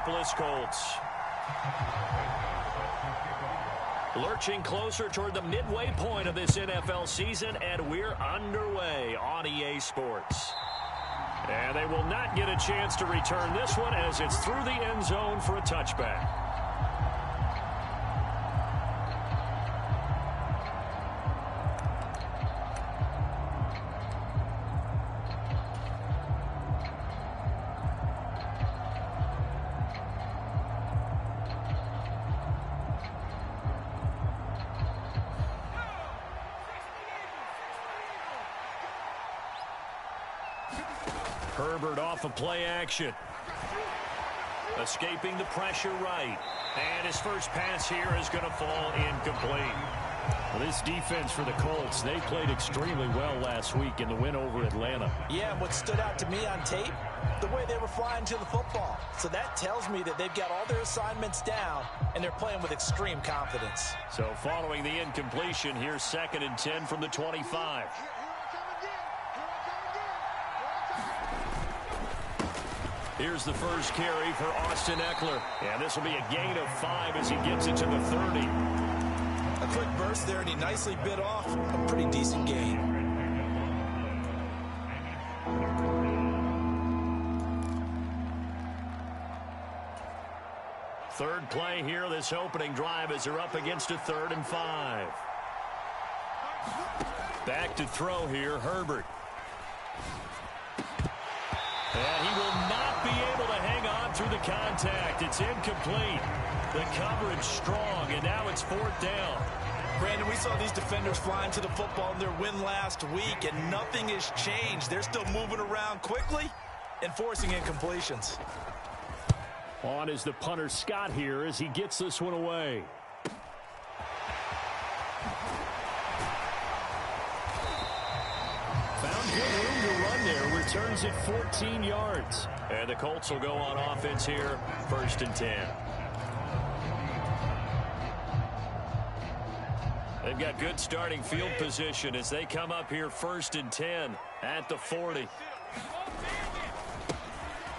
Indianapolis Colts. Lurching closer toward the midway point of this NFL season, and we're underway on EA Sports. And they will not get a chance to return this one as it's through the end zone for a touchback. Herbert off of play action. Escaping the pressure right. And his first pass here is going to fall incomplete. Well, this defense for the Colts, they played extremely well last week in the win over Atlanta. Yeah, and what stood out to me on tape, the way they were flying to the football. So that tells me that they've got all their assignments down, and they're playing with extreme confidence. So following the incompletion, here's 2nd and 10 from the 25. Here's the first carry for Austin Eckler. And this will be a gain of 5 as he gets it to the 30. A quick burst there, and he nicely bit off a pretty decent gain. Third play here, this opening drive as they're up against a 3rd and 5. Back to throw here, Herbert. And he will not be able to hang on through the contact. It's incomplete. The coverage strong, and now it's 4th down. Brandon, we saw these defenders flying to the football in their win last week, and nothing has changed. They're still moving around quickly and forcing incompletions. On is the punter Scott here as he gets this one away. Found good room to run there. Returns it 14 yards. And the Colts will go on offense here. 1st and 10. They've got good starting field position as they come up here 1st and 10 at the 40.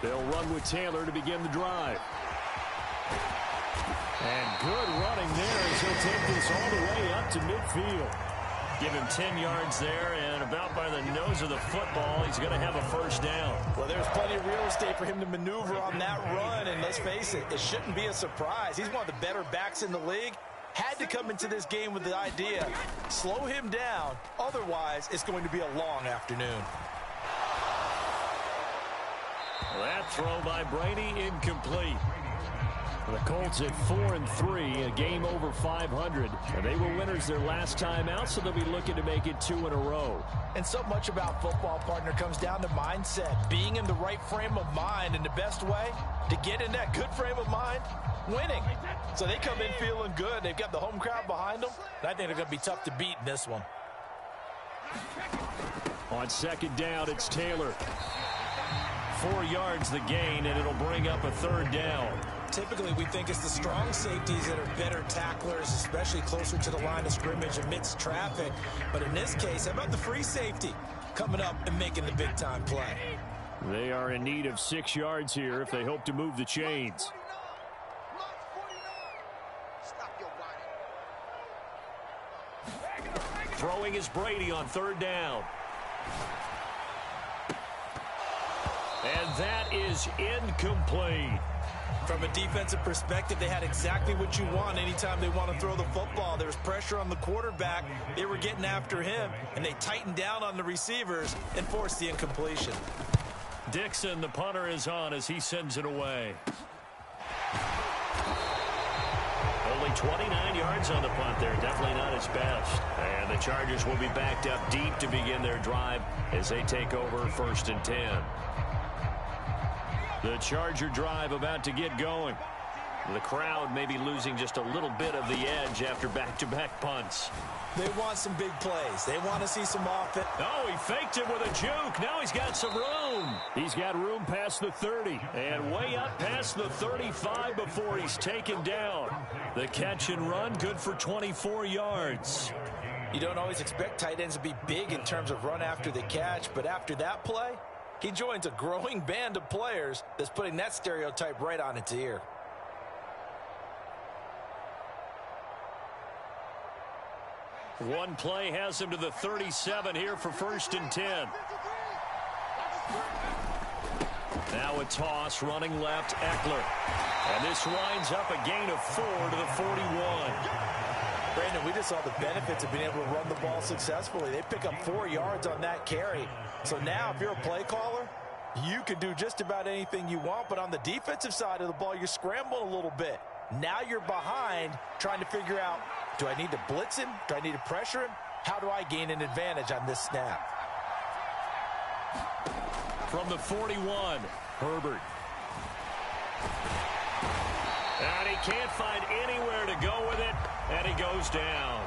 They'll run with Taylor to begin the drive. And good running there as he'll take this all the way up to midfield. Give him 10 yards there, and about by the nose of the football, he's going to have a 1st down. Well, there's plenty of real estate for him to maneuver on that run, and let's face it, it shouldn't be a surprise. He's one of the better backs in the league. Had to come into this game with the idea, slow him down, otherwise it's going to be a long afternoon. That throw by Brady incomplete. The Colts at 4-3, a game over 500. And they were winners their last time out, so they'll be looking to make it 2 in a row. And so much about football, partner, comes down to mindset, being in the right frame of mind. And the best way to get in that good frame of mind, winning. So they come in feeling good. They've got the home crowd behind them. And I think they're going to be tough to beat in this one. On 2nd down, it's Taylor. 4 yards the gain, and it'll bring up a 3rd down. Typically, we think it's the strong safeties that are better tacklers, especially closer to the line of scrimmage amidst traffic. But in this case, how about the free safety coming up and making the big-time play? They are in need of 6 yards here if they hope to move the chains. Throwing is Brady on 3rd down. And that is incomplete. From a defensive perspective, they had exactly what you want anytime they want to throw the football. There was pressure on the quarterback. They were getting after him, and they tightened down on the receivers and forced the incompletion. Dixon, the punter, is on as he sends it away. Only 29 yards on the punt there. Definitely not his best. And the Chargers will be backed up deep to begin their drive as they take over 1st and 10. The Charger drive about to get going. The crowd may be losing just a little bit of the edge after back-to-back punts. They want some big plays. They want to see some offense. Oh, he faked it with a juke. Now he's got some room. He's got room past the 30 and way up past the 35 before he's taken down. The catch and run good for 24 yards. You don't always expect tight ends to be big in terms of run after the catch, but after that play, He joins a growing band of players that's putting that stereotype right on its ear. One play has him to the 37 here for 1st and 10. Now a toss running left, Eckler. And this winds up a gain of 4 to the 41. Brandon, we just saw the benefits of being able to run the ball successfully. They pick up 4 yards on that carry. So now if you're a play caller, you can do just about anything you want. But on the defensive side of the ball, you're scrambling a little bit. Now you're behind trying to figure out, do I need to blitz him? Do I need to pressure him? How do I gain an advantage on this snap? From the 41, Herbert. And he can't find anywhere to go with it, and he goes down.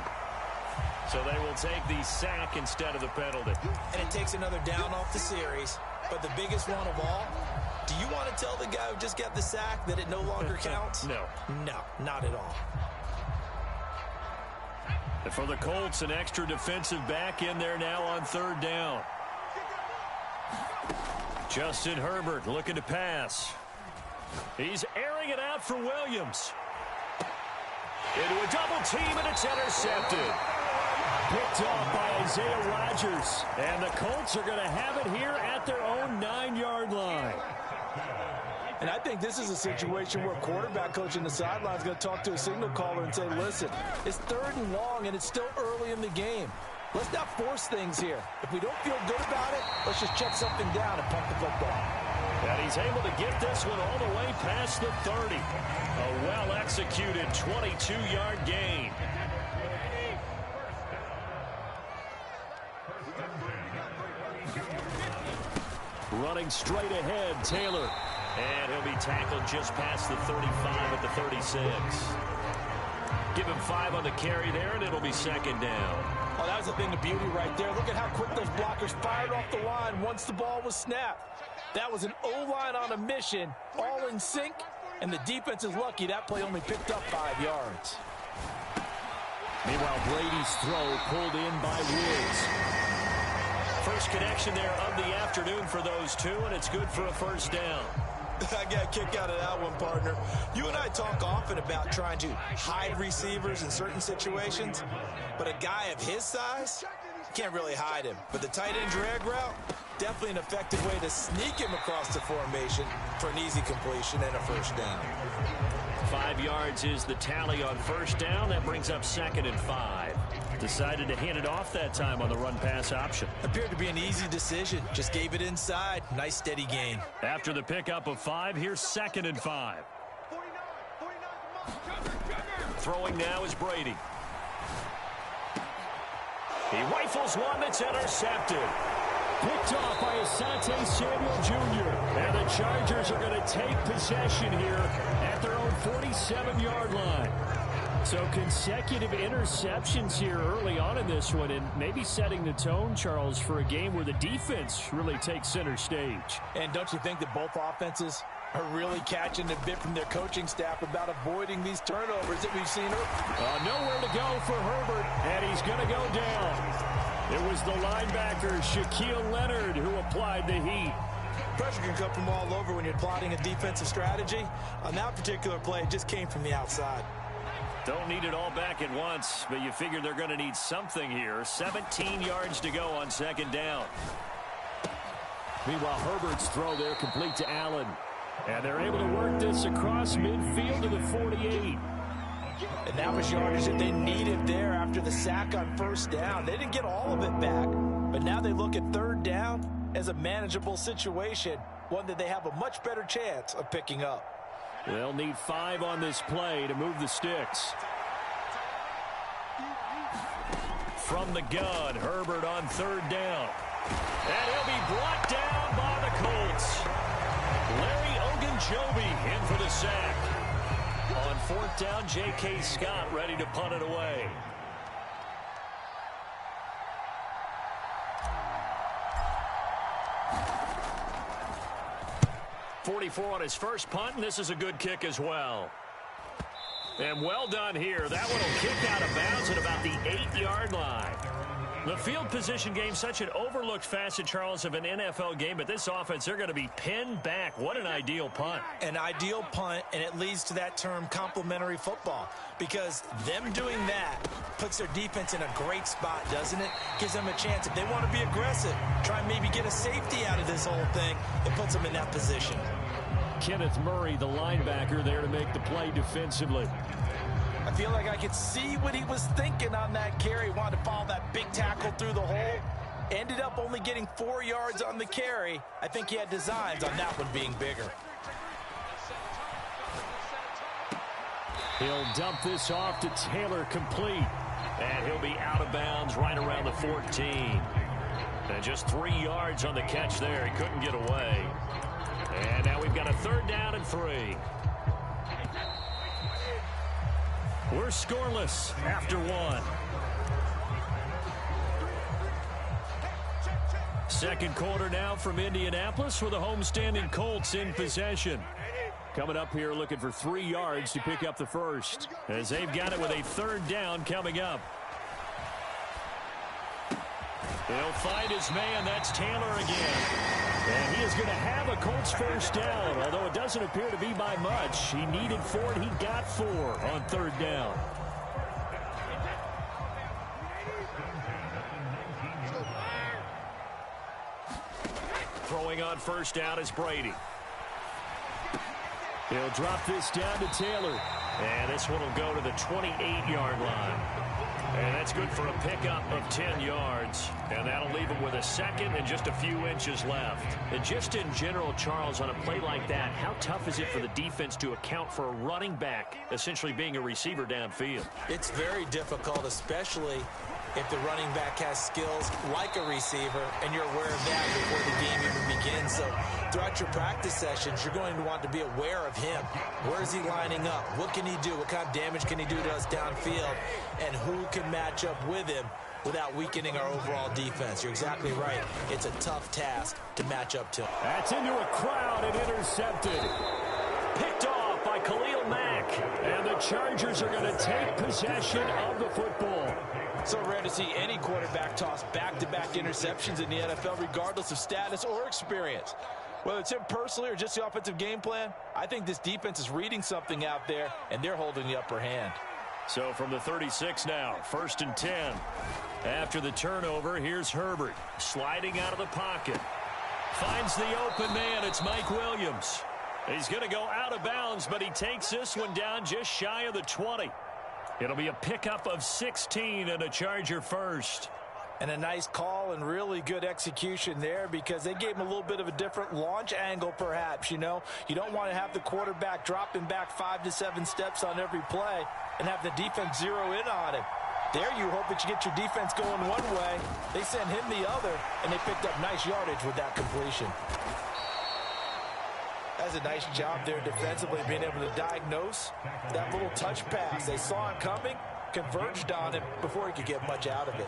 So they will take the sack instead of the penalty. And it takes another down off the series. But the biggest one of all, do you want to tell the guy who just got the sack that it no longer counts? No. No, not at all. And for the Colts, an extra defensive back in there now on 3rd down. Justin Herbert looking to pass. He's airing it out for Williams. Into a double team, and it's intercepted. Picked off by Isaiah Rodgers. And the Colts are going to have it here at their own 9-yard line. And I think this is a situation where quarterback coach in the sideline is going to talk to a signal caller and say, listen, it's 3rd and long, and it's still early in the game. Let's not force things here. If we don't feel good about it, let's just check something down and punt the football. And he's able to get this one all the way past the 30. A well-executed 22-yard gain. Running straight ahead, Taylor. And he'll be tackled just past the 35 at the 36. Give him 5 on the carry there, and it'll be 2nd down. Oh, that was a thing of beauty right there. Look at how quick those blockers fired off the line once the ball was snapped. That was an O-line on a mission, all in sync, and the defense is lucky that play only picked up 5 yards. Meanwhile, Brady's throw pulled in by Woods. First connection there of the afternoon for those two, and it's good for a 1st down. I got a kick out of that one, partner. You and I talk often about trying to hide receivers in certain situations, but a guy of his size can't really hide him. But the tight end drag route, definitely an effective way to sneak him across the formation for an easy completion and a 1st down. 5 yards is the tally on 1st down. That brings up 2nd and 5. Decided to hand it off that time on the run-pass option. Appeared to be an easy decision. Just gave it inside. Nice, steady gain. After the pickup of 5, here's 2nd and 5. Throwing now is Brady. He rifles one that's intercepted. Picked off by Asante Samuel Jr. And the Chargers are going to take possession here at their own 47-yard line. So consecutive interceptions here early on in this one, and maybe setting the tone, Charles, for a game where the defense really takes center stage. And don't you think that both offenses are really catching a bit from their coaching staff about avoiding these turnovers that we've seen early? Nowhere to go for Herbert, and he's going to go down. It was the linebacker, Shaquille Leonard, who applied the heat. Pressure can come from all over when you're plotting a defensive strategy. On that particular play, it just came from the outside. Don't need it all back at once, but you figure they're going to need something here. 17 yards to go on 2nd down. Meanwhile, Herbert's throw there complete to Allen. And they're able to work this across midfield to the 48. And that was yardage that they needed there after the sack on 1st down. They didn't get all of it back, but now they look at 3rd down as a manageable situation, one that they have a much better chance of picking up. They'll need 5 on this play to move the sticks. From the gun, Herbert on 3rd down. And he'll be brought down by the Colts. Larry Ogunjobi in for the sack. On 4th down, J.K. Scott ready to punt it away. .44 on his first punt, and this is a good kick as well. And well done here. That one will kick out of bounds at about the 8-yard line. The field position game, such an overlooked facet, Charles, of an NFL game, but this offense, they're going to be pinned back. What an ideal punt. An ideal punt, and it leads to that term complementary football, because them doing that puts their defense in a great spot, doesn't it? Gives them a chance. If they want to be aggressive, try and maybe get a safety out of this whole thing, it puts them in that position. Kenneth Murray, the linebacker, there to make the play defensively. I feel like I could see what he was thinking on that carry. Wanted to follow that big tackle through the hole. Ended up only getting 4 yards on the carry. I think he had designs on that one being bigger. He'll dump this off to Taylor, complete. And he'll be out of bounds right around the 14. And just 3 yards on the catch there. He couldn't get away. And now we've got a 3rd down and 3. We're scoreless after 1. Second quarter now from Indianapolis with the homestanding Colts in possession. Coming up here looking for 3 yards to pick up the first, as they've got it with a 3rd down coming up. They'll find his man. That's Taylor again. And he is going to have a Colts 1st down, although it doesn't appear to be by much. He needed 4, and he got 4 on 3rd down. Throwing on 1st down is Brady. He'll drop this down to Taylor. And this one will go to the 28-yard line. And that's good for a pickup of 10 yards. And that'll leave him with a 2nd and just a few inches left. And just in general, Charles, on a play like that, how tough is it for the defense to account for a running back essentially being a receiver downfield? It's very difficult, especially if the running back has skills like a receiver, and you're aware of that before the game even begins. So throughout your practice sessions, you're going to want to be aware of him. Where is he lining up? What can he do? What kind of damage can he do to us downfield? And who can match up with him without weakening our overall defense? You're exactly right. It's a tough task to match up to. That's into a crowd and intercepted. Picked off by Khalil Mack. And the Chargers are going to take possession of the football. So rare to see any quarterback toss back-to-back interceptions in the NFL, regardless of status or experience. Whether it's him personally or just the offensive game plan, I think this defense is reading something out there, and they're holding the upper hand. So from the 36 now, 1st and 10. After the turnover, here's Herbert sliding out of the pocket. Finds the open man. It's Mike Williams. He's going to go out of bounds, but he takes this one down just shy of the 20. It'll be a pickup of 16 and a Charger 1st. And a nice call and really good execution there, because they gave him a little bit of a different launch angle perhaps. You know, you don't want to have the quarterback dropping back 5 to 7 steps on every play and have the defense zero in on him. There you hope that you get your defense going one way. They sent him the other, and they picked up nice yardage with that completion. That's a nice job there defensively, being able to diagnose that little touch pass. They saw it coming, converged on it before he could get much out of it.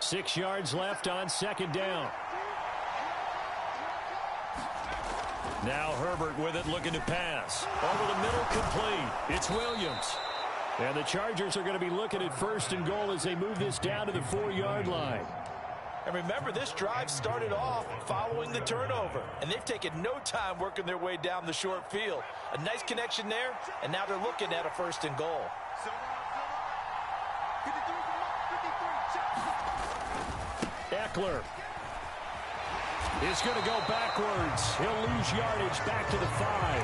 Six yards left on 2nd down. Now Herbert with it, looking to pass. Over the middle, complete. It's Williams. And the Chargers are going to be looking at 1st and goal as they move this down to the 4-yard line. And remember, this drive started off following the turnover, and they've taken no time working their way down the short field. A nice connection there, and now they're looking at a 1st and goal. Eckler is going to go backwards. He'll lose yardage back to the 5.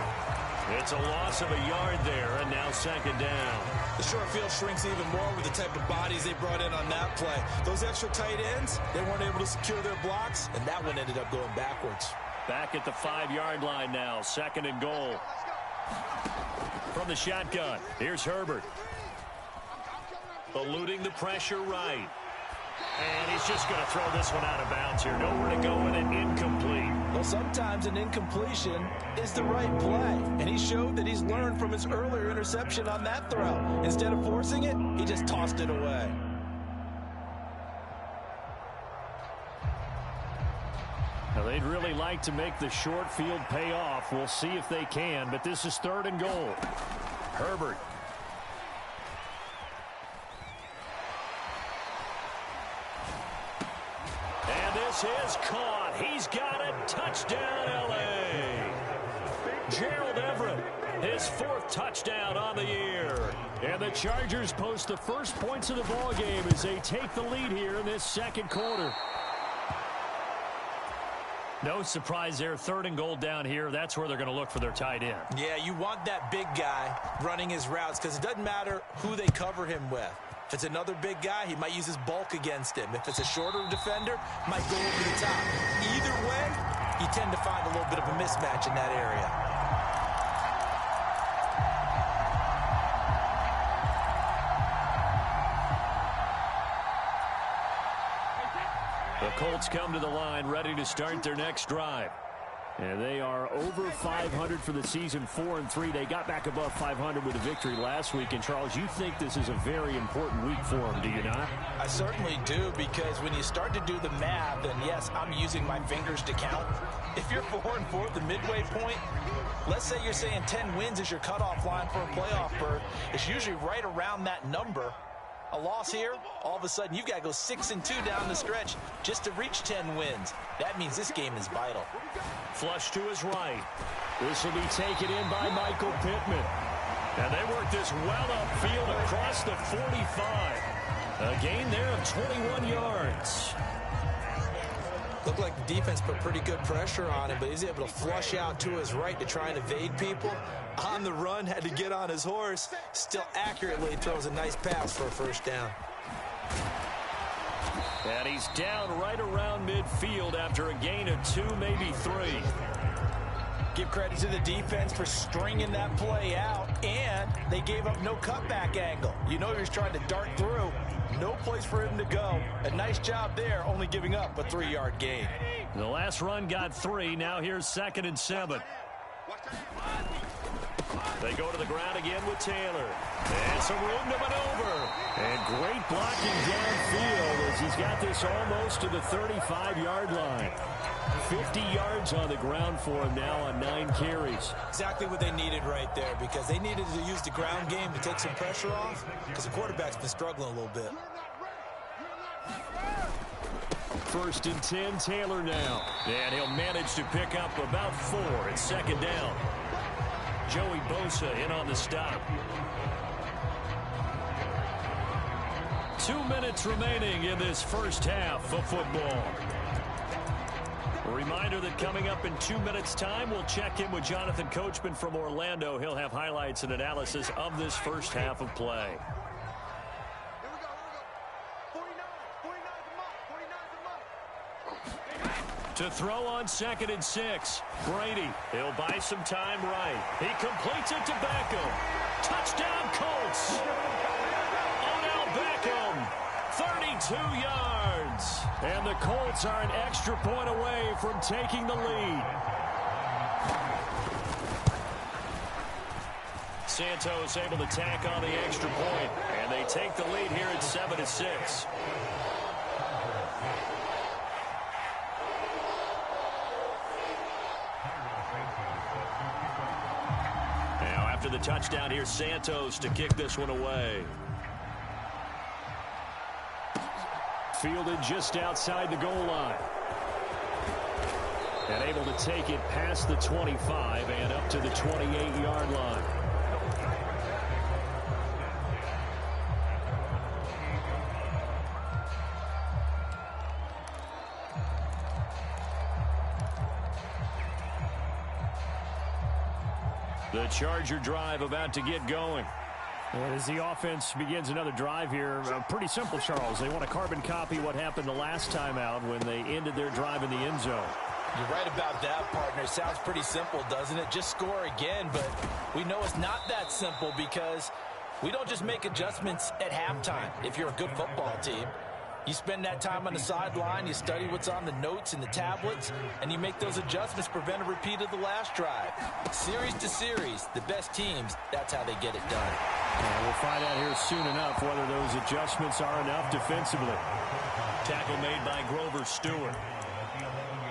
It's a loss of a yard there, and now 2nd down. The short field shrinks even more with the type of bodies they brought in on that play. Those extra tight ends, they weren't able to secure their blocks, and that one ended up going backwards. Back at the 5-yard line now, 2nd and goal. From the shotgun, here's Herbert. Eluding the pressure right. And he's just going to throw this one out of bounds here. Nowhere to go with it, incomplete. Well, sometimes an incompletion is the right play. And he showed that he's learned from his earlier interception on that throw. Instead of forcing it, he just tossed it away. Now, they'd really like to make the short field pay off. We'll see if they can, but this is 3rd and goal. Herbert. And this is caught. He's got it. Touchdown, L.A. Gerald Everett, his 4th touchdown on the year. And the Chargers post the first points of the ball game as they take the lead here in this second quarter. No surprise there. 3rd and goal down here. That's where they're going to look for their tight end. Yeah, you want that big guy running his routes because it doesn't matter who they cover him with. If it's another big guy, he might use his bulk against him. If it's a shorter defender, might go over the top. Either way, you tend to find a little bit of a mismatch in that area. The Colts come to the line ready to start their next drive. And they are over 500 for the season, 4-3. They got back above 500 with a victory last week. And, Charles, you think this is a very important week for them, do you not? I certainly do, because when you start to do the math, and yes, I'm using my fingers to count. If you're 4-4 at the midway point, let's say you're saying 10 wins is your cutoff line for a playoff berth. It's usually right around that number. A loss here, all of a sudden you've got to go 6-2 down the stretch just to reach 10 wins. That means this game is vital. Flush to his right. This will be taken in by Michael Pittman. And they work this well upfield across the 45. A gain there of 21 yards. Looked like the defense put pretty good pressure on him, but he's able to flush out to his right to try and evade people. On the run, had to get on his horse. Still accurately throws a nice pass for a first down. And he's down right around midfield after a gain of 2, maybe 3. Give credit to the defense for stringing that play out, and they gave up no cutback angle. You know he was trying to dart through. No place for him to go. A nice job there, only giving up a 3-yard gain. The last run got 3. Now here's 2nd and 7. They go to the ground again with Taylor. And some room to maneuver. And great blocking downfield as he's got this almost to the 35-yard line. 50 yards on the ground for him now on 9 carries. Exactly what they needed right there, because they needed to use the ground game to take some pressure off, because the quarterback's been struggling a little bit. 1st and 10, Taylor now. And he'll manage to pick up about 4 at 2nd down. Joey Bosa in on the stop. 2 minutes remaining in this first half of football. A reminder that coming up in 2 minutes' time, we'll check in with Jonathan Coachman from Orlando. He'll have highlights and analysis of this first half of play. To throw on 2nd and 6. Brady, he'll buy some time right. He completes it to Beckham. Touchdown, Colts. Odell Beckham, 32 yards. And the Colts are an extra point away from taking the lead. Santos able to tack on the extra point, and they take the lead here at 7-6. After the touchdown, here's Santos to kick this one away. Fielded just outside the goal line. And able to take it past the 25 and up to the 28-yard line. The Charger drive about to get going. And as the offense begins another drive here, pretty simple, Charles. They want to carbon copy what happened the last time out when they ended their drive in the end zone. You're right about that, partner. It sounds pretty simple, doesn't it? Just score again, but we know it's not that simple because we don't just make adjustments at halftime if you're a good football team. You spend that time on the sideline, you study what's on the notes and the tablets, and you make those adjustments, prevent a repeat of the last drive. Series to series, the best teams, that's how they get it done. And we'll find out here soon enough whether those adjustments are enough defensively. Tackle made by Grover Stewart.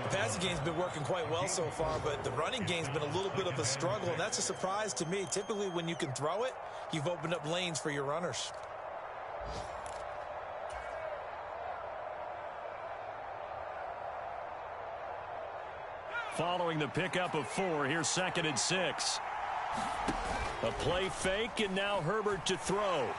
The passing game's been working quite well so far, but the running game's been a little bit of a struggle, and that's a surprise to me. Typically, when you can throw it, you've opened up lanes for your runners. Following the pickup of 4, here's 2nd and 6. A play fake, and now Herbert to throw.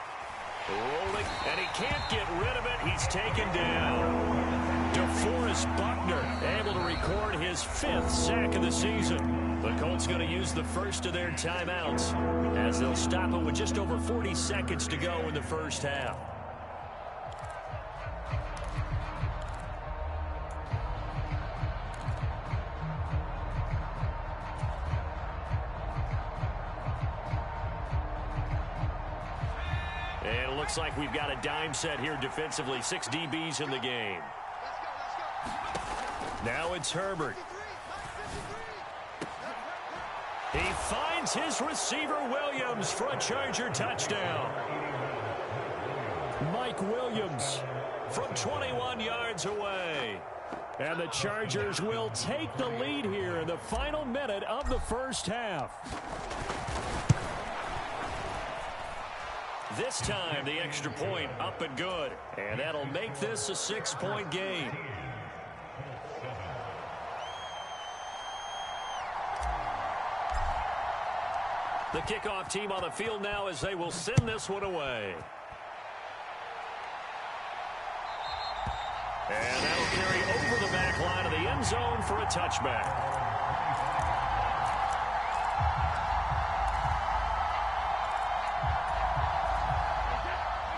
Rolling, and he can't get rid of it. He's taken down. DeForest Buckner able to record his 5th sack of the season. The Colts going to use the first of their timeouts as they'll stop it with just over 40 seconds to go in the first half. And it looks like we've got a dime set here defensively. 6 DBs in the game. Now it's Herbert. He finds his receiver Williams for a Charger touchdown. Mike Williams from 21 yards away. And the Chargers will take the lead here in the final minute of the first half. This time, the extra point up and good. And that'll make this a 6-point game. The kickoff team on the field now as they will send this one away. And that'll carry over the back line of the end zone for a touchback.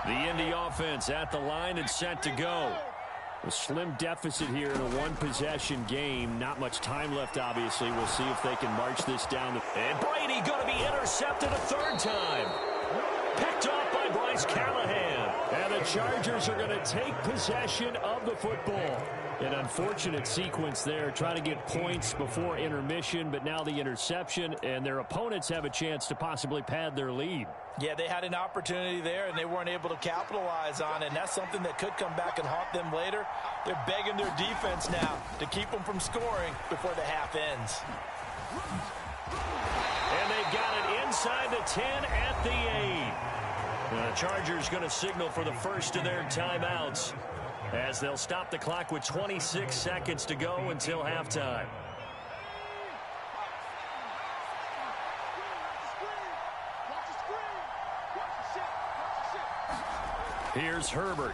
The Indy offense at the line and set to go. A slim deficit here in a one-possession game. Not much time left, obviously. We'll see if they can march this down. And Brady going to be intercepted a 3rd time. Picked off by Bryce Callahan. And the Chargers are going to take possession of the football. An unfortunate sequence there, trying to get points before intermission, but now the interception, and their opponents have a chance to possibly pad their lead. Yeah, they had an opportunity there, and they weren't able to capitalize on it, and that's something that could come back and haunt them later. They're begging their defense now to keep them from scoring before the half ends. And they've got it inside the 10 at the 8. The Chargers going to signal for the first of their timeouts as they'll stop the clock with 26 seconds to go until halftime. Here's Herbert.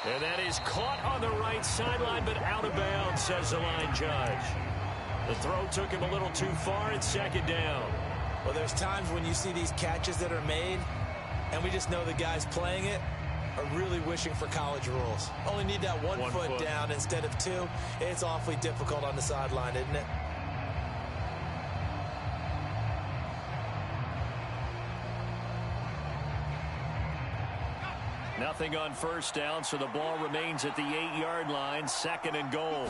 And that is caught on the right sideline, but out of bounds, says the line judge. The throw took him a little too far. It's 2nd down. Well, there's times when you see these catches that are made, and we just know the guys playing it are really wishing for college rules. Only need that one foot down instead of 2. It's awfully difficult on the sideline, isn't it? Nothing on 1st down, so the ball remains at the 8-yard line. 2nd and goal.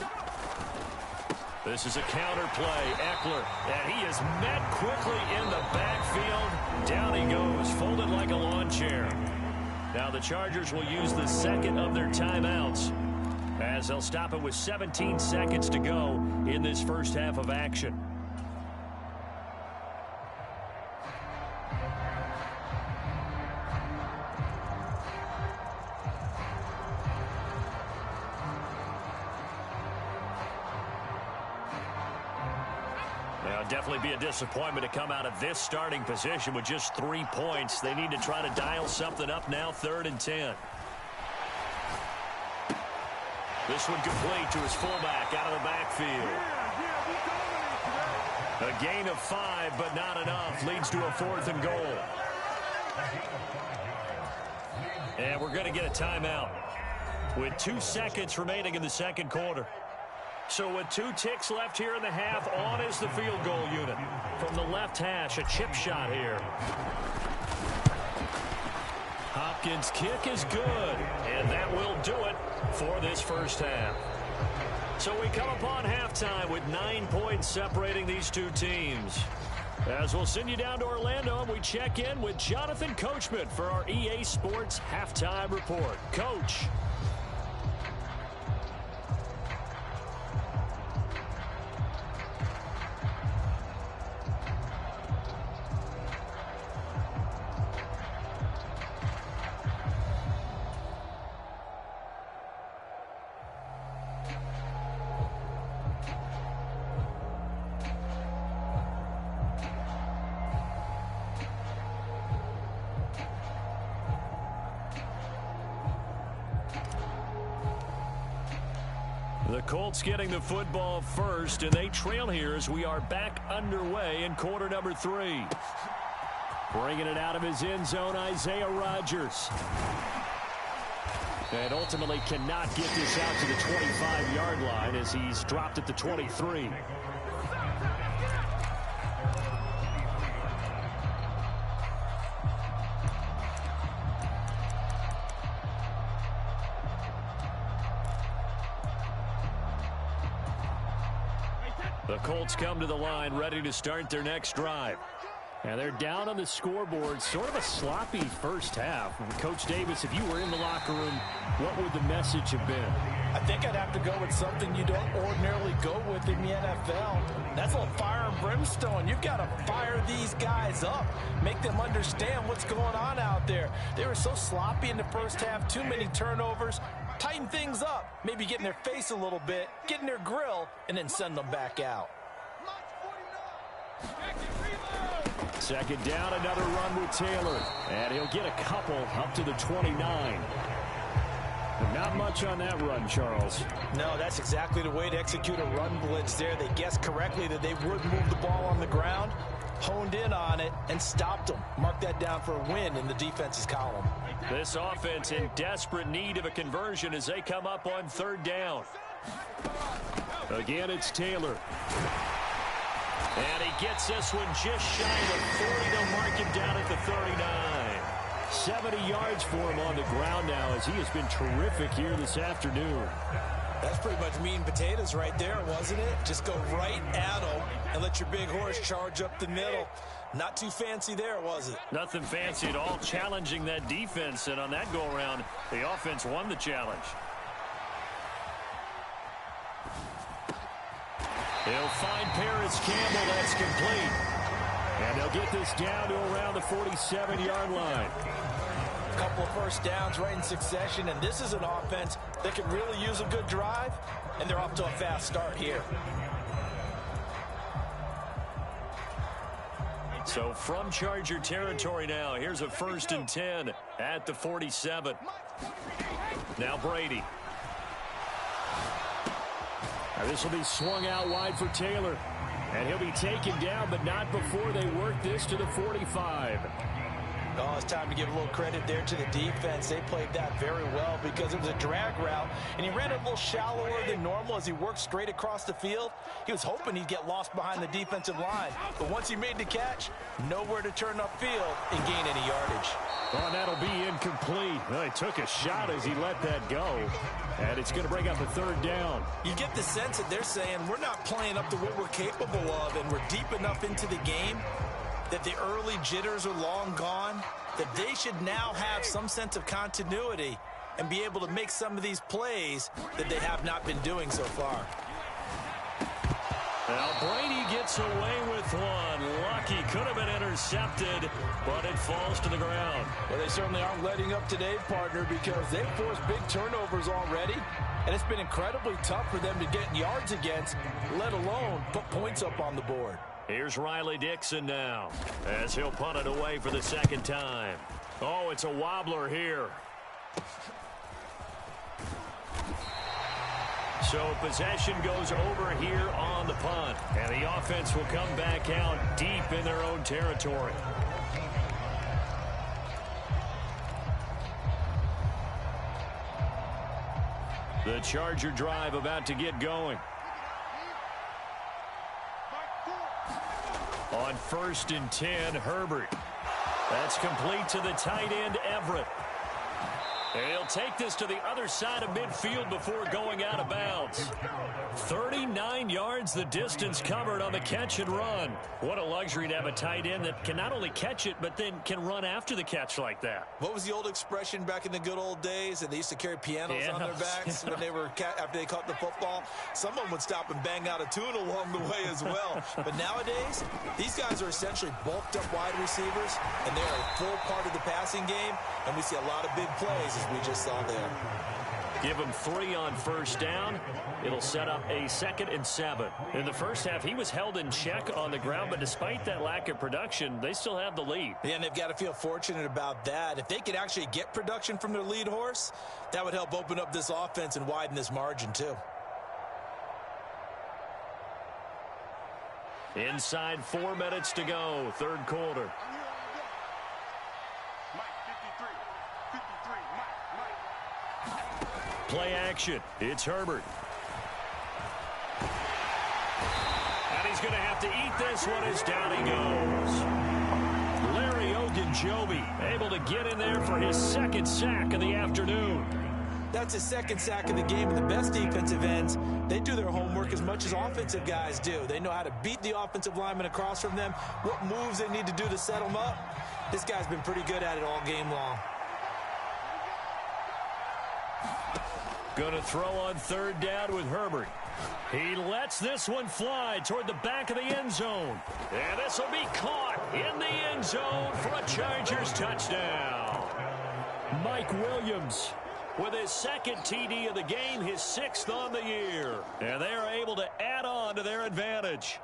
This is a counter play. Eckler, and he is met quickly in the backfield. Down he goes, folded like a lawn chair. Now the Chargers will use the 2nd of their timeouts as they'll stop it with 17 seconds to go in this first half of action. Definitely be a disappointment to come out of this starting position with just 3 points. They need to try to dial something up now. 3rd and 10. This one complete to his fullback out of the backfield. A gain of 5, but not enough. Leads to a 4th and goal. And we're going to get a timeout with 2 seconds remaining in the 2nd quarter. So with 2 ticks left here in the half, on is the field goal unit. From the left hash, a chip shot here. Hopkins' kick is good, and that will do it for this first half. So we come upon halftime with 9 points separating these 2 teams. As we'll send you down to Orlando, and we check in with Jonathan Coachman for our EA Sports Halftime Report. Coach. The Colts getting the football first, and they trail here as we are back underway in quarter number 3. Bringing it out of his end zone, Isaiah Rodgers. And ultimately cannot get this out to the 25-yard line as he's dropped at the 23. The Colts come to the line ready to start their next drive. And they're down on the scoreboard. Sort of a sloppy first half. Coach Davis, if you were in the locker room, what would the message have been? I think I'd have to go with something you don't ordinarily go with in the NFL. That's a little fire and brimstone. You've got to fire these guys up. Make them understand what's going on out there. They were so sloppy in the first half. Too many turnovers. Tighten things up. Maybe get in their face a little bit. Get in their grill. And then send them back out. Second down, another run with Taylor. And he'll get a couple up to the 29. But not much on that run, Charles. No, that's exactly the way to execute a run blitz there. They guessed correctly that they would move the ball on the ground, honed in on it, and stopped them. Mark that down for a win in the defense's column. This offense in desperate need of a conversion as they come up on third down. Again, it's Taylor. And he gets this one just shy of 40. They'll mark him down at the 39. 70 yards for him on the ground now as he has been terrific here this afternoon. That's pretty much meat and potatoes right there, wasn't it? Just go right at him and let your big horse charge up the middle. Not too fancy there, was it? Nothing fancy at all, challenging that defense. And on that go-around, the offense won the challenge. He'll find Paris Campbell. That's complete. And they'll get this down to around the 47-yard line. A couple of first downs right in succession, and this is an offense that can really use a good drive, and they're off to a fast start here. So from Charger territory now, here's a 1st and 10 at the 47. Now Brady. Now this will be swung out wide for Taylor. And he'll be taken down, but not before they work this to the 45. Oh, it's time to give a little credit there to the defense. They played that very well because it was a drag route, and he ran it a little shallower than normal as he worked straight across the field. He was hoping he'd get lost behind the defensive line, but once he made the catch, nowhere to turn upfield and gain any yardage. Oh, and that'll be incomplete. Well, he took a shot as he let that go, and it's going to bring up a third down. You get the sense that they're saying we're not playing up to what we're capable of, and we're deep enough into the game that the early jitters are long gone, that they should now have some sense of continuity and be able to make some of these plays that they have not been doing so far. Now Brady gets away with one. Lucky, could have been intercepted, but it falls to the ground. Well, they certainly aren't letting up today, partner, because they've forced big turnovers already, and it's been incredibly tough for them to get yards against, let alone put points up on the board. Here's Riley Dixon now as he'll punt it away for the second time. Oh, it's a wobbler here. So possession goes over here on the punt, and the offense will come back out deep in their own territory. The Charger drive about to get going. On 1st and 10, Herbert. That's complete to the tight end, Everett. He'll take this to the other side of midfield before going out of bounds. 39 yards the distance covered on the catch and run. What a luxury to have a tight end that can not only catch it, but then can run after the catch like that. What was the old expression back in the good old days? And they used to carry pianos on their backs when they were after they caught the football. Someone would stop and bang out a tune along the way as well. But nowadays, these guys are essentially bulked up wide receivers, and they are a full part of the passing game. And we see a lot of big plays as we just saw there. Give him 3 on 1st down. It'll set up a 2nd and 7. In the first half, he was held in check on the ground, but despite that lack of production, they still have the lead. Yeah, and they've got to feel fortunate about that. If they could actually get production from their lead horse, that would help open up this offense and widen this margin too. Inside 4 minutes to go, third quarter. Play action. It's Herbert. And he's going to have to eat this one as down he goes. Larry Ogunjobi able to get in there for his second sack of the afternoon. That's his second sack of the game, and the best defensive ends, they do their homework as much as offensive guys do. They know how to beat the offensive lineman across from them, what moves they need to do to set them up. This guy's been pretty good at it all game long. Going to throw on third down with Herbert. He lets this one fly toward the back of the end zone. And this will be caught in the end zone for a Chargers touchdown. Mike Williams with his second TD of the game, his 6th on the year. And they are able to add on to their advantage.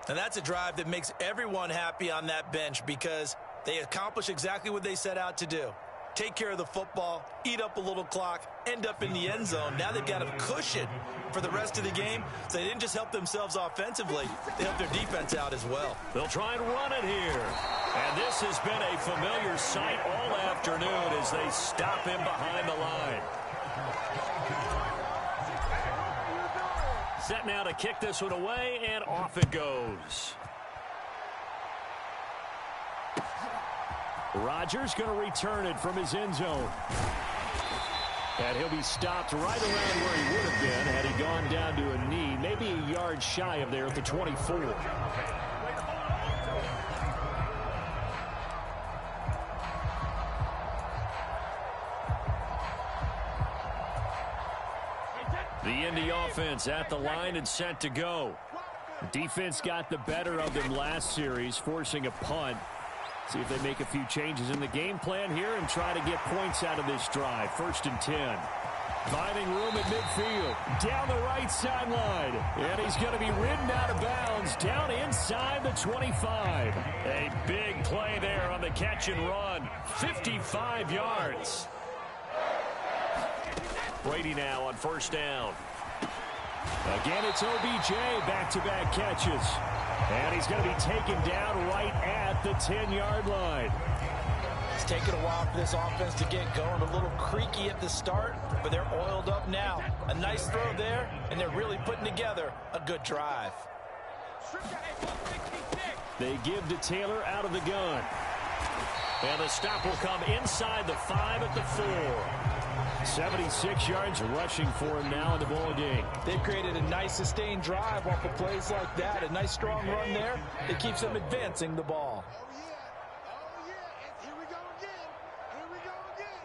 And that's a drive that makes everyone happy on that bench because they accomplish exactly what they set out to do. Take care of the football, eat up a little clock, end up in the end zone. Now they've got a cushion for the rest of the game. So they didn't just help themselves offensively, they helped their defense out as well. They'll try and run it here. And this has been a familiar sight all afternoon as they stop him behind the line. Set now to kick this one away, and off it goes. Rodgers going to return it from his end zone. And he'll be stopped right around where he would have been had he gone down to a knee, maybe a yard shy of there at the 24. The Indy offense at the line and set to go. Defense got the better of them last series, forcing a punt. See if they make a few changes in the game plan here and try to get points out of this drive. 1st and 10. Finding room at midfield. Down the right sideline. And he's going to be ridden out of bounds down inside the 25. A big play there on the catch and run. 55 yards. Brady now on 1st down. Again, it's OBJ, back-to-back catches. And he's going to be taken down right at the 10-yard line. It's taken a while for this offense to get going. A little creaky at the start, but they're oiled up now. A nice throw there, and they're really putting together a good drive. They give to Taylor out of the gun. And the stop will come inside the 5 at the 4. 76 yards rushing for him now in the ball game. They've created a nice sustained drive off of plays like that. A nice strong run there. It keeps them advancing the ball. Oh, yeah. Here we go again. Here we go again.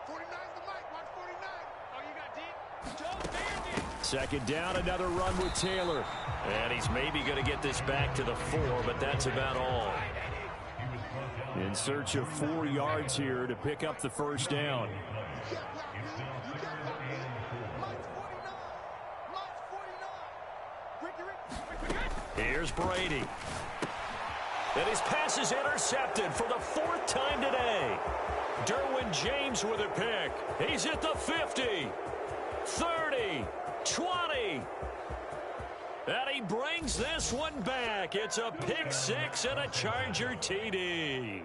49's the mic. Watch 49. Oh, you got deep. Second down, another run with Taylor. And he's maybe going to get this back to the 4, but that's about all. In search of 4 yards here to pick up the 1st down. Here's Brady. And his pass is intercepted for the 4th time today. Derwin James with a pick. He's at the 50, 30, 20. And he brings this one back. It's a pick 6 and a Charger TD.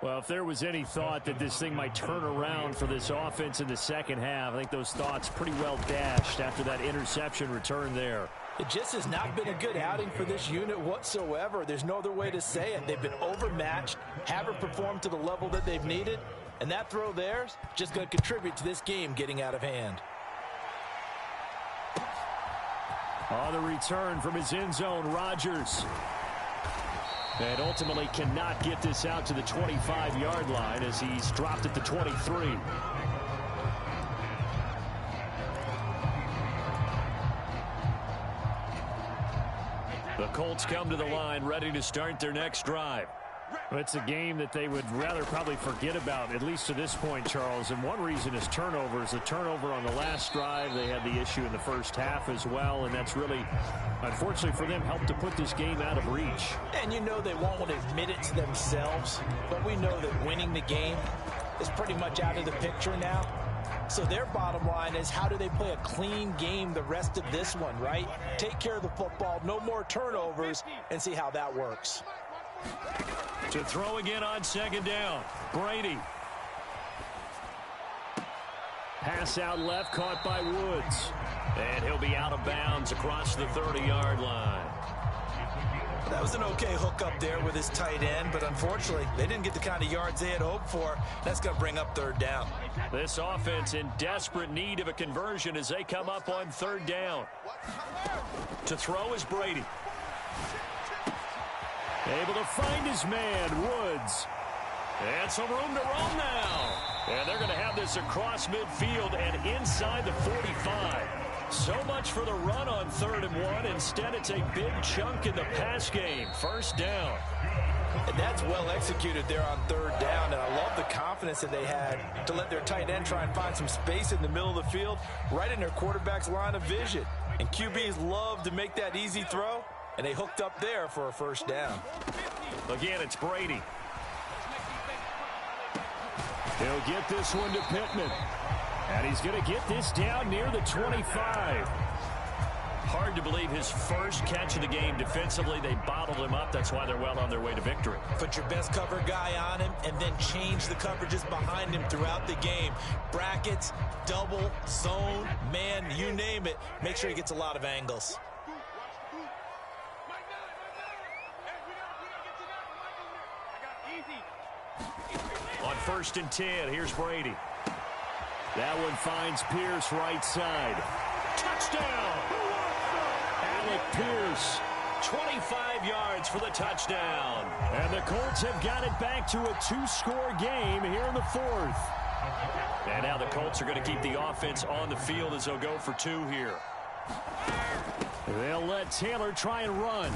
Well, if there was any thought that this thing might turn around for this offense in the second half, I think those thoughts pretty well dashed after that interception return there. It just has not been a good outing for this unit whatsoever. There's no other way to say it. They've been overmatched, haven't performed to the level that they've needed, and that throw there is just going to contribute to this game getting out of hand. On the return from his end zone, Rodgers. And ultimately cannot get this out to the 25-yard line as he's dropped at the 23. The Colts come to the line ready to start their next drive. It's a game that they would rather probably forget about, at least to this point, Charles. And one reason is turnovers. The turnover on the last drive, they had the issue in the first half as well. And that's really, unfortunately for them, helped to put this game out of reach. And you know they won't want to admit it to themselves. But we know that winning the game is pretty much out of the picture now. So their bottom line is, how do they play a clean game the rest of this one, right? Take care of the football, no more turnovers, and see how that works. To throw again on second down, Brady. Pass out left, caught by Woods. And he'll be out of bounds across the 30-yard line. That was an okay hook up there with his tight end, but unfortunately, they didn't get the kind of yards they had hoped for. That's going to bring up third down. This offense in desperate need of a conversion as they come up on third down. To throw is Brady. Able to find his man, Woods. And some room to roam now. And they're going to have this across midfield and inside the 45. So much for the run on 3rd and 1. Instead, it's a big chunk in the pass game. First down. And that's well executed there on 3rd down. And I love the confidence that they had to let their tight end try and find some space in the middle of the field, right in their quarterback's line of vision. And QBs love to make that easy throw, and they hooked up there for a first down. Again, it's Brady. He'll get this one to Pittman. And he's going to get this down near the 25. Hard to believe his first catch of the game defensively. They bottled him up. That's why they're well on their way to victory. Put your best cover guy on him and then change the coverages behind him throughout the game. Brackets, double, zone, man, you name it. Make sure he gets a lot of angles. On 1st and 10, here's Brady. That one finds Pierce right side. Touchdown! Alec Pierce, 25 yards for the touchdown. And the Colts have got it back to a 2-score game here in the 4th. And now the Colts are going to keep the offense on the field as they'll go for 2 here. They'll let Taylor try and run.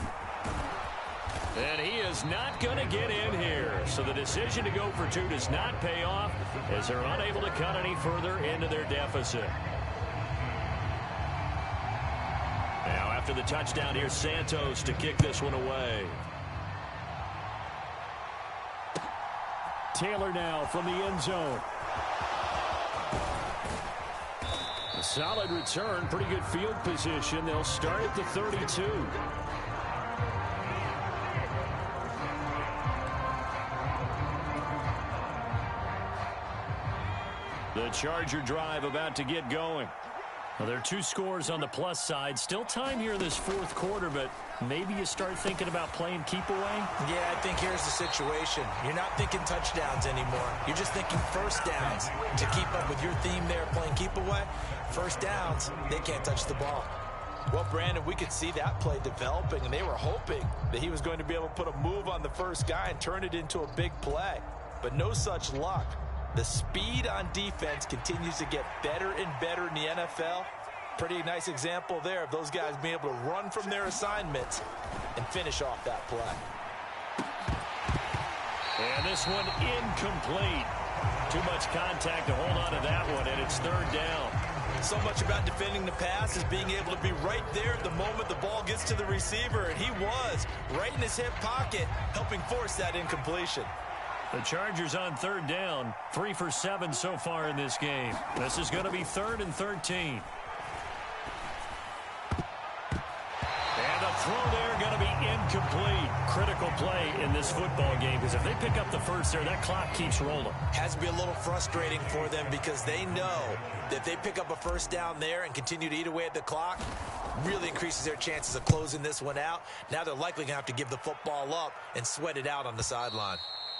And he is not going to get in here. So the decision to go for 2 does not pay off as they're unable to cut any further into their deficit. Now after the touchdown, here's Santos to kick this one away. Taylor now from the end zone. A solid return, pretty good field position. They'll start at the 32. The Charger drive about to get going. Well, there are 2 scores on the plus side. Still time here in this 4th quarter, but maybe you start thinking about playing keep away? Yeah, I think here's the situation. You're not thinking touchdowns anymore. You're just thinking first downs. To keep up with your theme there, playing keep away, first downs, they can't touch the ball. Well, Brandon, we could see that play developing, and they were hoping that he was going to be able to put a move on the first guy and turn it into a big play. But no such luck. The speed on defense continues to get better and better in the NFL. Pretty nice example there of those guys being able to run from their assignments and finish off that play. And this one incomplete. Too much contact to hold on to that one, and it's 3rd down. So much about defending the pass is being able to be right there at the moment the ball gets to the receiver, and he was right in his hip pocket, helping force that incompletion. The Chargers on 3rd down, 3 for 7 so far in this game. This is going to be 3rd and 13. And the throw there going to be incomplete. Critical play in this football game, because if they pick up the first there, that clock keeps rolling. Has to be a little frustrating for them because they know that if they pick up a first down there and continue to eat away at the clock, really increases their chances of closing this one out. Now they're likely going to have to give the football up and sweat it out on the sideline.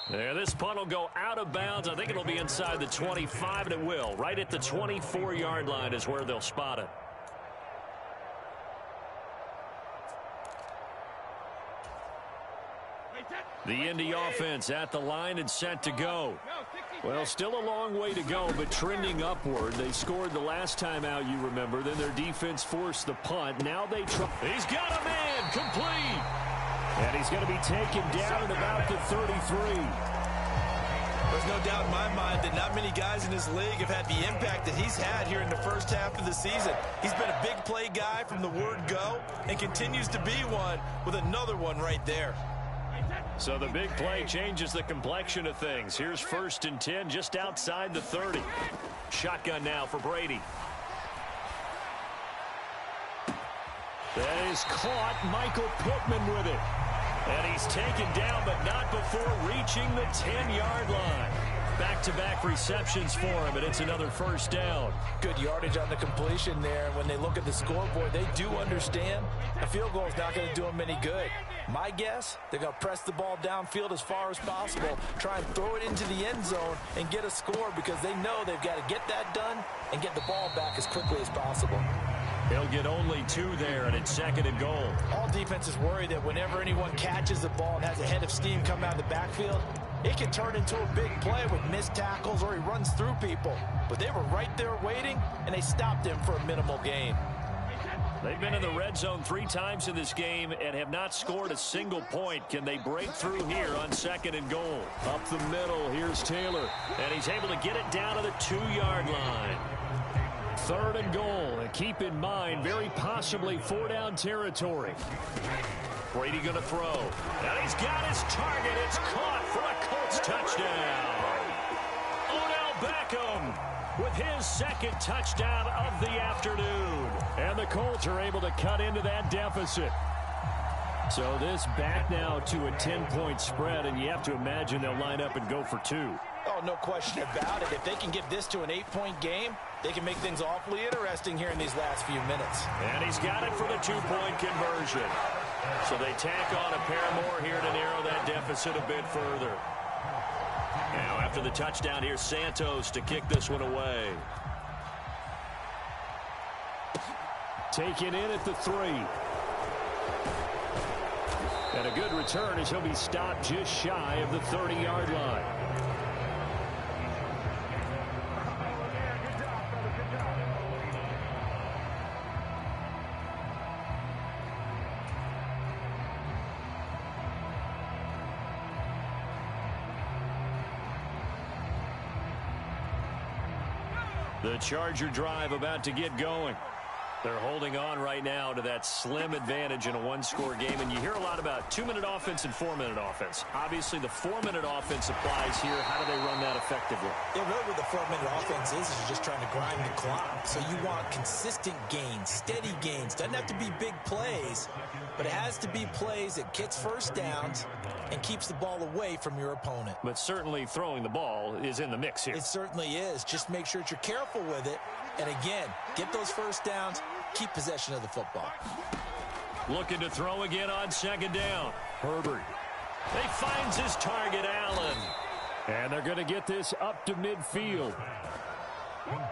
There, this punt will go out of bounds. I think it'll be inside the 25, and it will. Right at the 24-yard line is where they'll spot it. The Indy offense at the line and set to go. Well, still a long way to go, but trending upward. They scored the last time out, you remember. Then their defense forced the punt. Now they try. He's got a man, complete. And he's going to be taken down at about the 33. There's no doubt in my mind that not many guys in this league have had the impact that he's had here in the first half of the season. He's been a big play guy from the word go and continues to be one with another one right there. So the big play changes the complexion of things. Here's 1st and 10 just outside the 30. Shotgun now for Brady. That is caught. Michael Pittman with it. And he's taken down, but not before reaching the 10-yard line. Back-to-back receptions for him, and it's another 1st down. Good yardage on the completion there. When they look at the scoreboard, they do understand a field goal is not going to do them any good. My guess, they're going to press the ball downfield as far as possible, try and throw it into the end zone and get a score because they know they've got to get that done and get the ball back as quickly as possible. He'll get only 2 there, and it's 2nd and goal. All defenses worry that whenever anyone catches the ball and has a head of steam come out of the backfield, it can turn into a big play with missed tackles or he runs through people. But they were right there waiting, and they stopped him for a minimal gain. They've been in the red zone 3 times in this game and have not scored a single point. Can they break through here on 2nd and goal? Up the middle, here's Taylor. And he's able to get it down to the 2-yard line. 3rd and goal, and keep in mind, very possibly 4-down territory. Brady going to throw, and he's got his target. It's caught for a Colts touchdown. Odell Beckham with his 2nd touchdown of the afternoon. And the Colts are able to cut into that deficit. So this back now to a 10-point spread, and you have to imagine they'll line up and go for 2. Oh, no question about it. If they can get this to an 8-point game, they can make things awfully interesting here in these last few minutes. And he's got it for the 2-point conversion. So they tack on a pair more here to narrow that deficit a bit further. Now after the touchdown, here's Santos to kick this one away. Taken in at the 3. And a good return as he'll be stopped just shy of the 30-yard line. The Charger drive about to get going. They're holding on right now to that slim advantage in a 1-score game. And you hear a lot about 2-minute offense and 4-minute offense. Obviously, the 4-minute offense applies here. How do they run that effectively? Yeah, really what the 4-minute offense is you're just trying to grind the clock. So you want consistent gains, steady gains. Doesn't have to be big plays, but it has to be plays that gets 1st downs and keeps the ball away from your opponent. But certainly throwing the ball is in the mix here. It certainly is. Just make sure that you're careful with it. And again, get those 1st downs, keep possession of the football. Looking to throw again on 2nd down. Herbert. He finds his target, Allen. And they're going to get this up to midfield.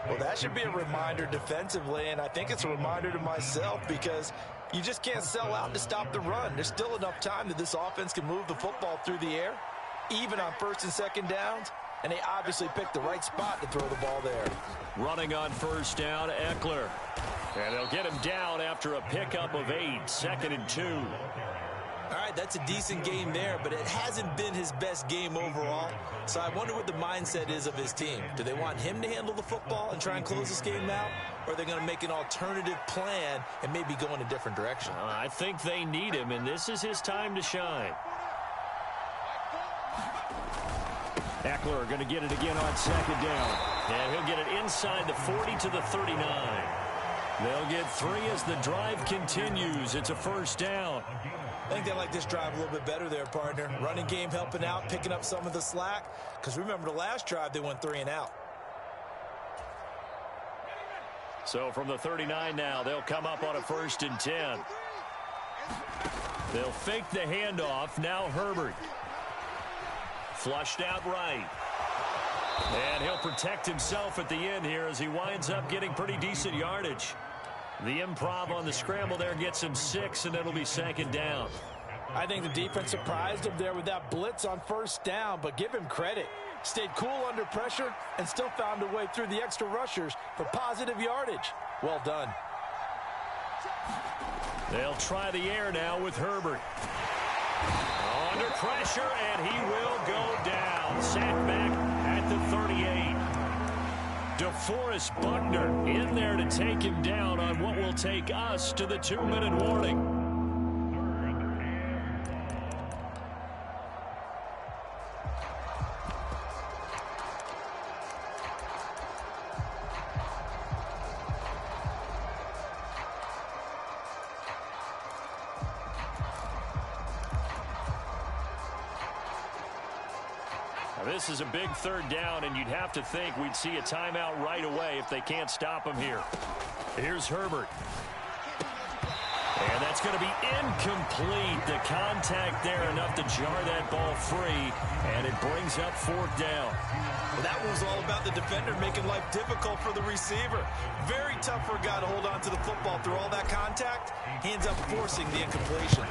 Well, that should be a reminder defensively, and I think it's a reminder to myself because you just can't sell out to stop the run. There's still enough time that this offense can move the football through the air, even on 1st and 2nd downs, and they obviously picked the right spot to throw the ball there. Running on 1st down, Eckler. And they'll get him down after a pickup of 8, 2nd and 2. All right, that's a decent game there, but it hasn't been his best game overall. So I wonder what the mindset is of his team. Do they want him to handle the football and try and close this game out? Or are they going to make an alternative plan and maybe go in a different direction? I think they need him, and this is his time to shine. Eckler going to get it again on 2nd down. And he'll get it inside the 40 to the 39. They'll get 3 as the drive continues. It's a 1st down. I think they like this drive a little bit better there, partner. Running game helping out, picking up some of the slack. Because remember the last drive, they went 3 and out. So from the 39 now, they'll come up on a 1st and 10. They'll fake the handoff. Now Herbert. Flushed out right. And he'll protect himself at the end here as he winds up getting pretty decent yardage. The improv on the scramble there gets him 6, and it'll be 2nd down. I think the defense surprised him there with that blitz on 1st down, but give him credit. Stayed cool under pressure and still found a way through the extra rushers for positive yardage. Well done. They'll try the air now with Herbert. Under pressure, and he will go down. Sacked back at the 38. DeForest Buckner in there to take him down on what will take us to the 2-minute warning. This is a big third down, and you'd have to think we'd see a timeout right away if they can't stop him here. Here's Herbert. And that's going to be incomplete. The contact there enough to jar that ball free, and it brings up fourth down. Well, that was all about the defender making life difficult for the receiver. Very tough for a guy to hold on to the football through all that contact. He ends up forcing the incompletion.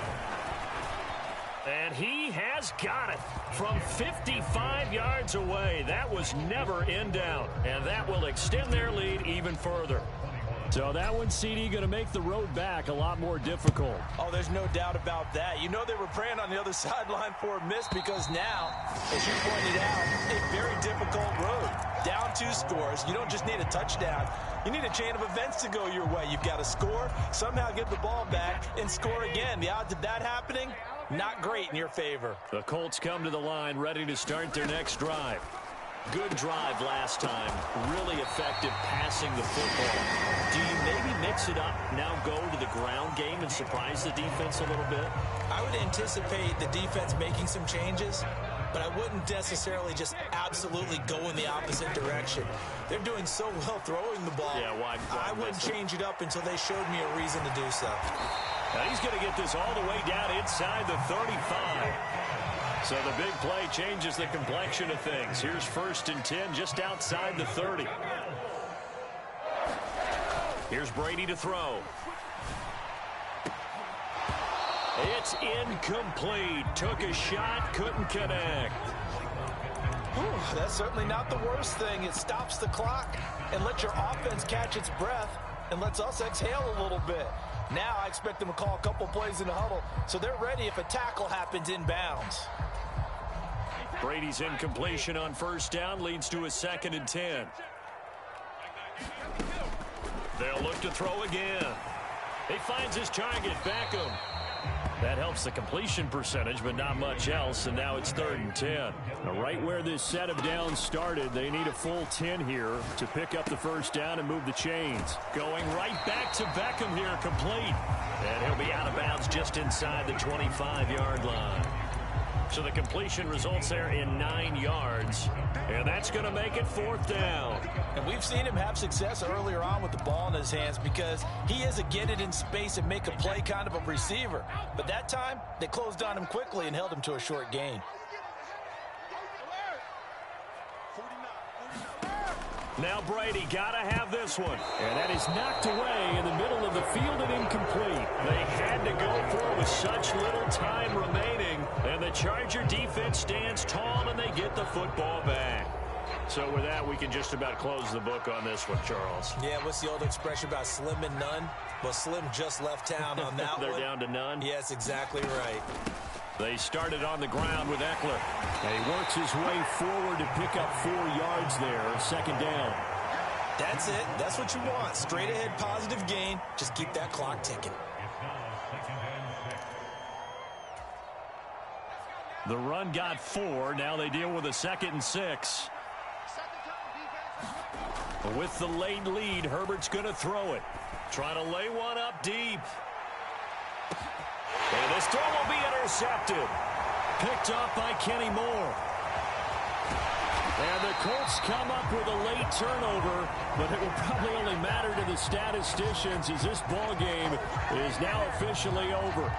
And he has got it from 55 yards away. That was never in doubt, and that will extend their lead even further. So that one, CD, going to make the road back a lot more difficult. Oh, there's no doubt about that. You know they were praying on the other sideline for a miss because now, as you pointed out, a very difficult road. Down 2 scores. You don't just need a touchdown. You need a chain of events to go your way. You've got to score, somehow get the ball back, and score again. The odds of that happening, not great in your favor. The Colts come to the line ready to start their next drive. Good drive last time. Really effective passing the football. Do you maybe mix it up, now go to the ground game and surprise the defense a little bit? I would anticipate the defense making some changes, but I wouldn't necessarily just absolutely go in the opposite direction. They're doing so well throwing the ball. Yeah, why I wouldn't change it up until they showed me a reason to do so. Now he's going to get this all the way down inside the 35. So the big play changes the complexion of things. Here's 1st and 10 just outside the 30. Here's Brady to throw. It's incomplete. Took a shot, couldn't connect. Whew, that's certainly not the worst thing. It stops the clock and lets your offense catch its breath and lets us exhale a little bit. Now I expect them to call a couple plays in the huddle so they're ready if a tackle happens inbounds. Brady's incompletion on 1st down leads to a 2nd and 10. They'll look to throw again. He finds his target, Beckham. That helps the completion percentage, but not much else, and now it's 3rd and 10. Now, right where this set of downs started, they need a full 10 here to pick up the 1st down and move the chains. Going right back to Beckham here, complete. And he'll be out of bounds just inside the 25-yard line. So the completion results there in 9 yards, and that's going to make it 4th down. And we've seen him have success earlier on with the ball in his hands because he is a get it in space and make a play kind of a receiver. But that time, they closed on him quickly and held him to a short gain. Now Brady got to have this one. And that is knocked away in the middle of the field and incomplete. They had to go for it with such little time remaining. And the Charger defense stands tall and they get the football back. So with that, we can just about close the book on this one, Charles. Yeah, what's the old expression about slim and none? Well, Slim just left town on that They're one. down to none? Yes, exactly right. They started on the ground with Eckler. And he works his way forward to pick up 4 yards there, 2nd down. That's it. That's what you want. Straight ahead positive gain. Just keep that clock ticking. The run got 4. Now they deal with a 2nd and 6. With the late lead, Herbert's going to throw it. Trying to lay one up deep. And this throw will be intercepted. Picked off by Kenny Moore. And the Colts come up with a late turnover, but it will probably only matter to the statisticians as this ball game is now officially over.